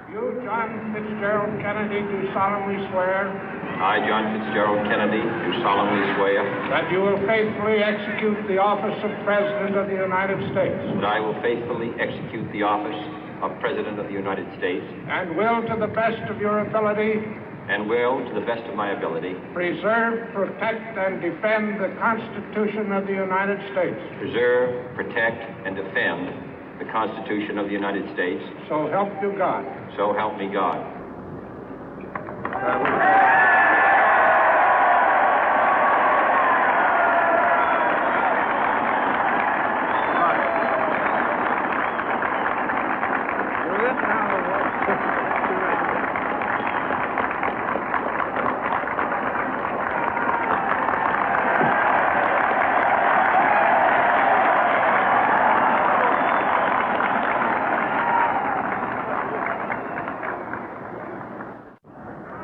You, John Fitzgerald Kennedy, do solemnly swear. I, John Fitzgerald Kennedy, do solemnly swear. That you will faithfully execute the office of President of the United States. That I will faithfully execute the office of President of the United States. And will, to the best of your ability. And will, to the best of my ability. Preserve, protect, and defend the Constitution of the United States. Preserve, protect, and defend the Constitution of the United States. So help you God. So help me God.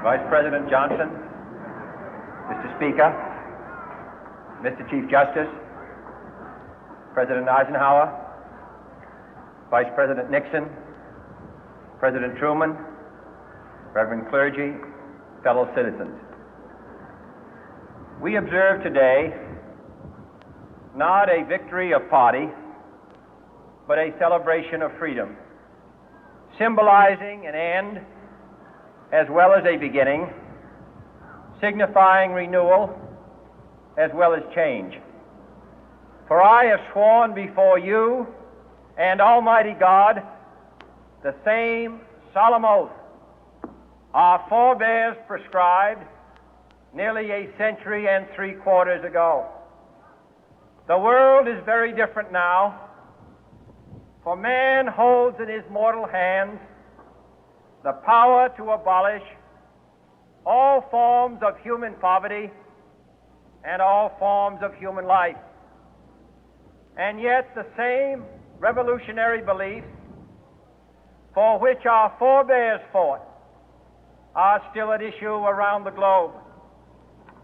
Vice President Johnson, Mr. Speaker, Mr. Chief Justice, President Eisenhower, Vice President Nixon, President Truman, Reverend clergy, fellow citizens. We observe today not a victory of party, but a celebration of freedom, symbolizing an end as well as a beginning, signifying renewal as well as change. For I have sworn before you and Almighty God the same solemn oath our forebears prescribed nearly a century and 3/4 ago. The world is very different now, for man holds in his mortal hands the power to abolish all forms of human poverty and all forms of human life. And yet the same revolutionary beliefs for which our forebears fought are still at issue around the globe.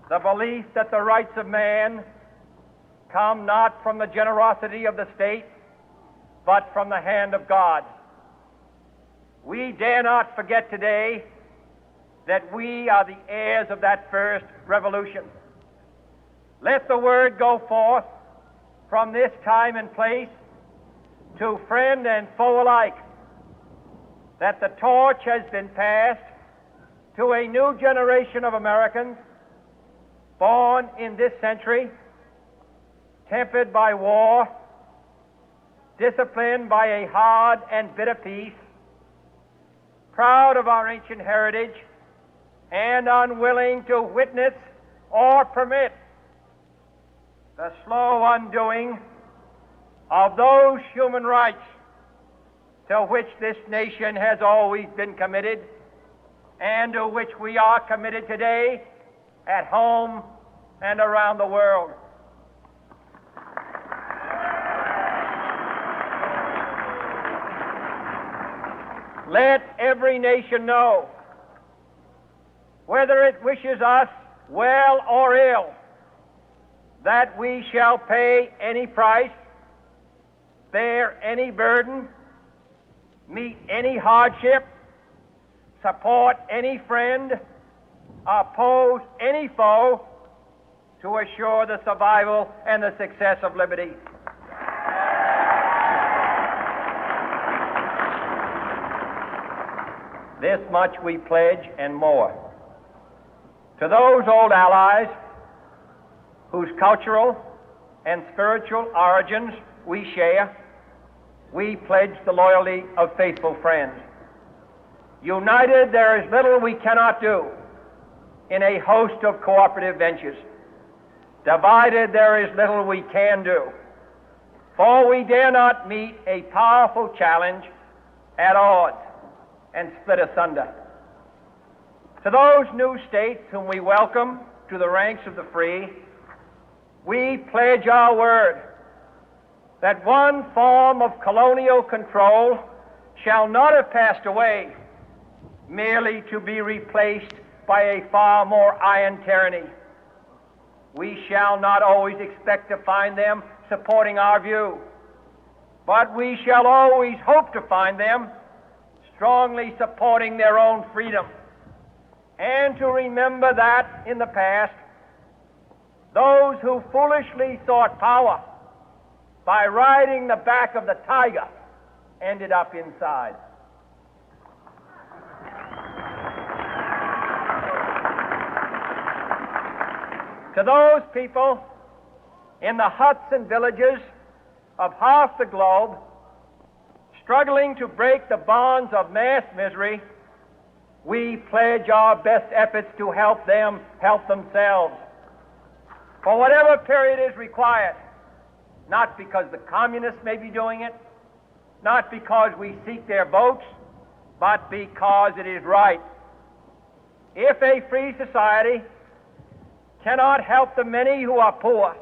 The belief that the rights of man come not from the generosity of the state, but from the hand of God. We dare not forget today that we are the heirs of that first revolution. Let the word go forth from this time and place to friend and foe alike that the torch has been passed to a new generation of Americans born in this century, tempered by war, disciplined by a hard and bitter peace, proud of our ancient heritage, and unwilling to witness or permit the slow undoing of those human rights to which this nation has always been committed and to which we are committed today at home and around the world. Let every nation know, whether it wishes us well or ill, that we shall pay any price, bear any burden, meet any hardship, support any friend, oppose any foe to assure the survival and the success of liberty. This much we pledge and more. To those old allies whose cultural and spiritual origins we share, we pledge the loyalty of faithful friends. United, there is little we cannot do in a host of cooperative ventures. Divided, there is little we can do, for we dare not meet a powerful challenge at odds and split asunder. To those new states whom we welcome to the ranks of the free, we pledge our word that one form of colonial control shall not have passed away, merely to be replaced by a far more iron tyranny. We shall not always expect to find them supporting our view, but we shall always hope to find them strongly supporting their own freedom, and to remember that in the past, those who foolishly sought power by riding the back of the tiger ended up inside. To those people in the huts and villages of half the globe struggling to break the bonds of mass misery, we pledge our best efforts to help them help themselves for whatever period is required, not because the communists may be doing it, not because we seek their votes, but because it is right. If a free society cannot help the many who are poor,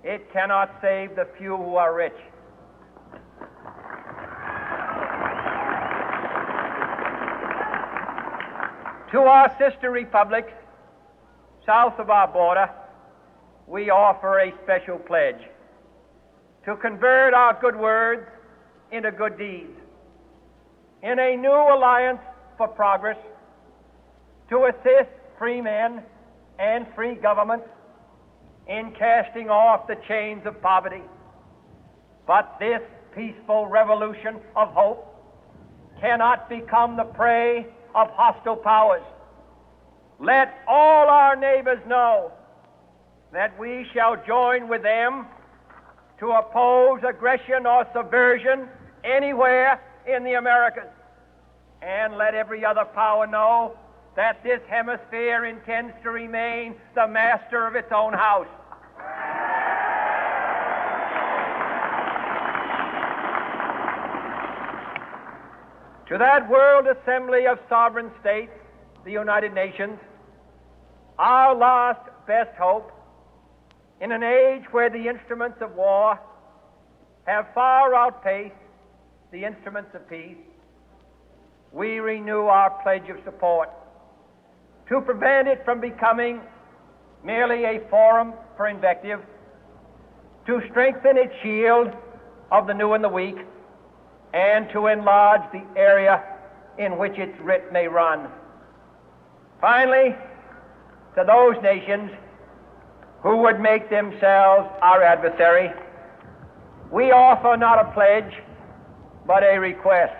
it cannot save the few who are rich. To our sister republics south of our border, we offer a special pledge to convert our good words into good deeds, in a new alliance for progress, to assist free men and free governments in casting off the chains of poverty. But this peaceful revolution of hope cannot become the prey of hostile powers. Let all our neighbors know that we shall join with them to oppose aggression or subversion anywhere in the Americas. And let every other power know that this hemisphere intends to remain the master of its own house. To that World Assembly of Sovereign States, the United Nations, our last best hope, in an age where the instruments of war have far outpaced the instruments of peace, we renew our pledge of support to prevent it from becoming merely a forum for invective, to strengthen its shield of the new and the weak, and to enlarge the area in which its writ may run. Finally, to those nations who would make themselves our adversary, we offer not a pledge, but a request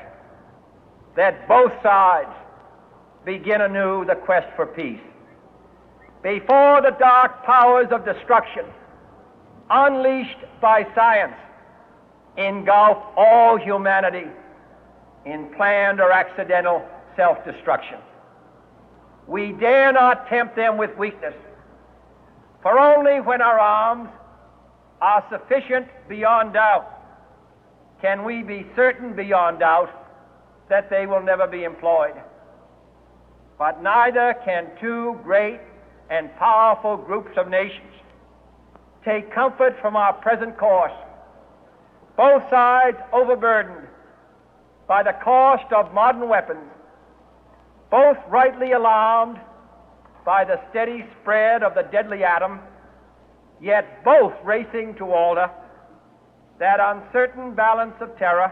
that both sides begin anew the quest for peace. Before the dark powers of destruction, unleashed by science, engulf all humanity in planned or accidental self-destruction, we dare not tempt them with weakness, for only when our arms are sufficient beyond doubt can we be certain beyond doubt that they will never be employed. But neither can two great and powerful groups of nations take comfort from our present course, both sides overburdened by the cost of modern weapons, both rightly alarmed by the steady spread of the deadly atom, yet both racing to alter that uncertain balance of terror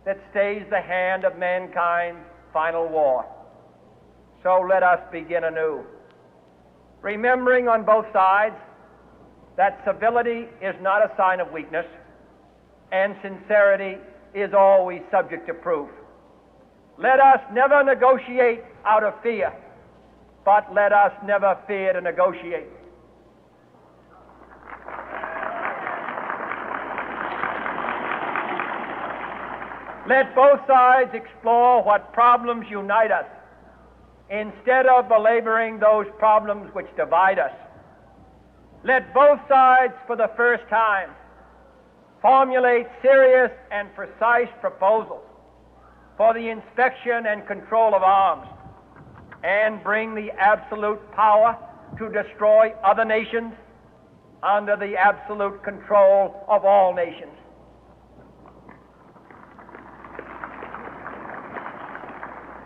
that stays the hand of mankind's final war. So let us begin anew, remembering on both sides that civility is not a sign of weakness, and sincerity is always subject to proof. Let us never negotiate out of fear, but let us never fear to negotiate. Let both sides explore what problems unite us, instead of belaboring those problems which divide us. Let both sides, for the first time, formulate serious and precise proposals for the inspection and control of arms, and bring the absolute power to destroy other nations under the absolute control of all nations.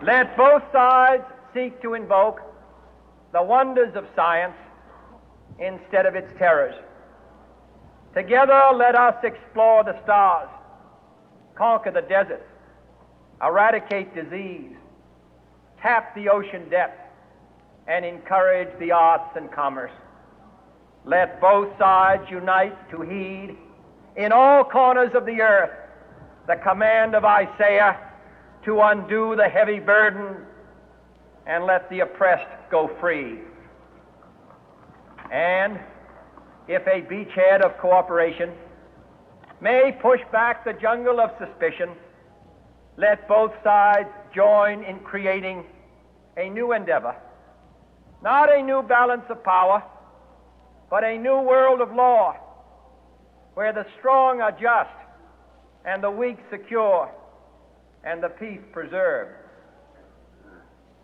Let both sides seek to invoke the wonders of science instead of its terrors. Together, let us explore the stars, conquer the deserts, eradicate disease, tap the ocean depth, and encourage the arts and commerce. Let both sides unite to heed in all corners of the earth the command of Isaiah to undo the heavy burden and let the oppressed go free. And if a beachhead of cooperation may push back the jungle of suspicion, let both sides join in creating a new endeavor, not a new balance of power, but a new world of law, where the strong are just and the weak secure and the peace preserved.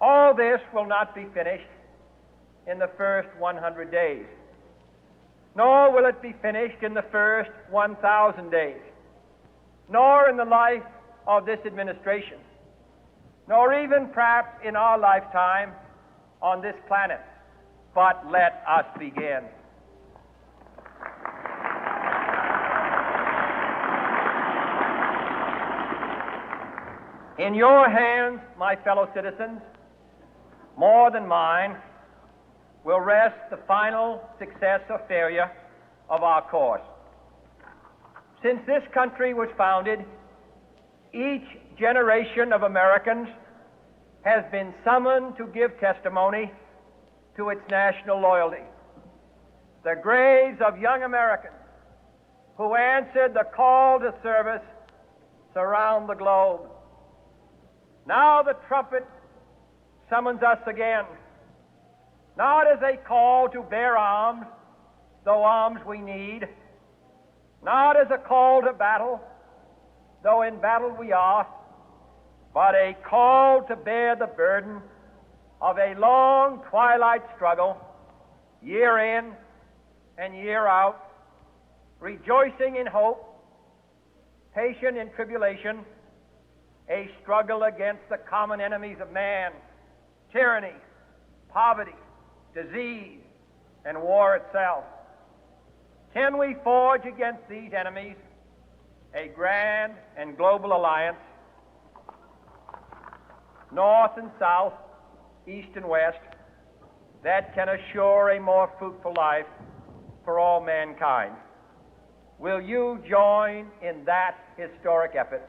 All this will not be finished in the first 100 days, nor will it be finished in the first 1,000 days, nor in the life of this administration, nor even perhaps in our lifetime on this planet. But let us begin. In your hands, my fellow citizens, more than mine, will rest the final success or failure of our course. Since this country was founded, each generation of Americans has been summoned to give testimony to its national loyalty. The graves of young Americans who answered the call to service surround the globe. Now the trumpet summons us again, not as a call to bear arms, though arms we need, not as a call to battle, though in battle we are, but a call to bear the burden of a long twilight struggle, year in and year out, rejoicing in hope, patient in tribulation, a struggle against the common enemies of man, tyranny, poverty, disease, and war itself. Can we forge against these enemies a grand and global alliance, north and south, east and west, that can assure a more fruitful life for all mankind? Will you join in that historic effort?